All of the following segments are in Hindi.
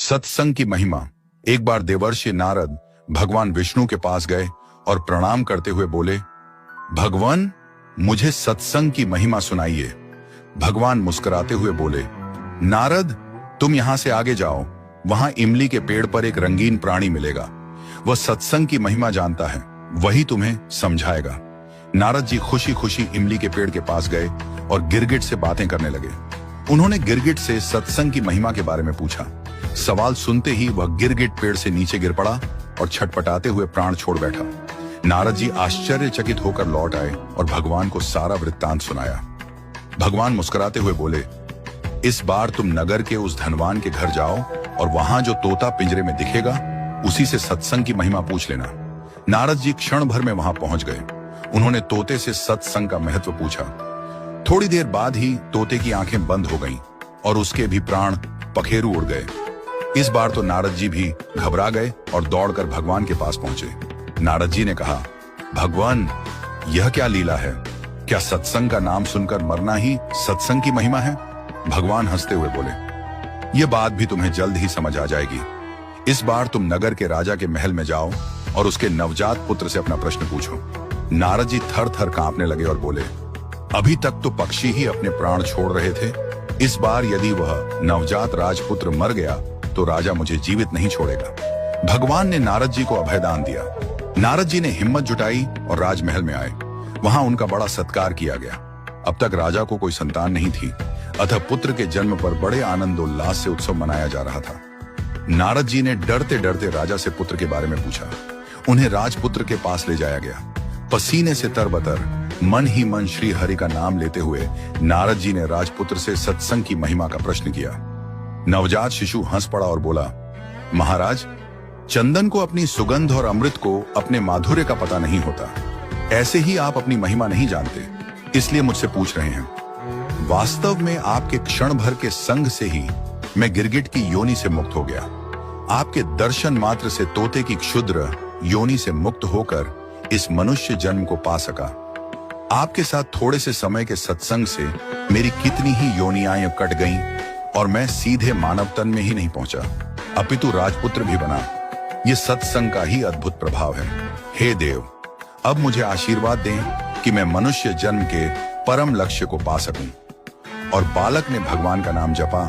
सत्संग की महिमा। एक बार देवर्षि नारद भगवान विष्णु के पास गए और प्रणाम करते हुए बोले, भगवान मुझे सत्संग की महिमा सुनाइए। भगवान मुस्कुराते हुए बोले, नारद तुम यहां से आगे जाओ, वहां इमली के पेड़ पर एक रंगीन प्राणी मिलेगा। वह सत्संग की महिमा जानता है, वही तुम्हें समझाएगा। नारद जी खुशी खुशी इमली के पेड़ के पास गए और गिरगिट से बातें करने लगे। उन्होंने गिरगिट से सत्संग की महिमा के बारे में पूछा। सवाल सुनते ही वह गिरगिट पेड़ से नीचे गिर पड़ा और छटपटाते हुए प्राण छोड़ बैठा। नारद जी आश्चर्यचकित होकर लौट आए और भगवान को सारा वृत्तांत सुनाया। भगवान मुस्कुराते हुए बोले, इस बार तुम नगर के उस धनवान के घर जाओ और वहां जो तोता पिंजरे में दिखेगा उसी से सत्संग की महिमा पूछ लेना। नारद जी क्षण भर में वहां पहुंच गए। उन्होंने तोते से सत्संग का महत्व पूछा। थोड़ी देर बाद ही तोते की आंखें बंद हो गईं और उसके भी प्राण पखेरु उड़ गए। इस बार तो नारद जी भी घबरा गए और दौड़कर भगवान के पास पहुंचे। नारद जी ने कहा, भगवान यह क्या लीला है? क्या सत्संग का नाम सुनकर मरना ही सत्संग की महिमा है? भगवान हंसते हुए बोले, यह बात भी तुम्हें जल्द ही समझ आ जाएगी। इस बार तुम नगर के राजा के महल में जाओ और उसके नवजात पुत्र से अपना प्रश्न पूछो। नारद जी थर थर कांपने लगे और बोले, अभी तक तो पक्षी ही अपने प्राण छोड़ रहे थे। इस बार यदि वह नवजात राजपुत्र मर गया तो राजा मुझे जीवित नहीं छोड़ेगा। भगवान ने नारद जी को अभयदान दिया। नारद जी ने हिम्मत जुटाई और राजमहल में आए। वहां उनका बड़ा सत्कार किया गया। अब तक राजा को कोई संतान नहीं थी, अतः पुत्र के जन्म पर बड़े आनंदोल्लास से उत्सव मनाया जा रहा था। नारद जी ने डरते डरते राजा से पुत्र के बारे में पूछा। उन्हें राजपुत्र के पास ले जाया गया। पसीने से तरबतर मन ही मन श्री हरि का नाम लेते हुए नारद जी ने राजपुत्र से सत्संग की महिमा का प्रश्न किया। नवजात शिशु हंस पड़ा और बोला, महाराज चंदन को अपनी सुगंध और अमृत को अपने माधुर्य का पता नहीं होता। ऐसे ही आप अपनी महिमा नहीं जानते, इसलिए मुझसे पूछ रहे हैं। वास्तव में आपके क्षण भर के संग से ही मैं गिरगिट की योनि से मुक्त हो गया। आपके दर्शन मात्र से तोते की क्षुद्र योनि से मुक्त होकर इस मनुष्य जन्म को पा सका। आपके साथ थोड़े से समय के सत्संग से मेरी कितनी ही योनियां कट गईं और मैं सीधे मानव तन में ही नहीं पहुंचा, अपितु राजपुत्र भी बना। ये सत्संग का ही अद्भुत प्रभाव है। हे देव, अब मुझे आशीर्वाद दें कि मैं मनुष्य जन्म के परम लक्ष्य को पा सकूं। और बालक ने भगवान का नाम जपा,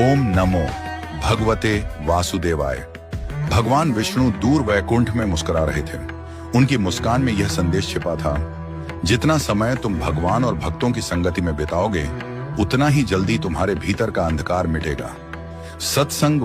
ओम नमो भगवते वासुदेवाय। भगवान विष्णु दूर वैकुंठ में मुस्कुरा रहे थे। उनकी मुस्कान में यह संदेश छिपा था, जितना समय तुम भगवान और भक्तों की संगति में बिताओगे उतना ही जल्दी तुम्हारे भीतर का अंधकार मिटेगा। सत्संग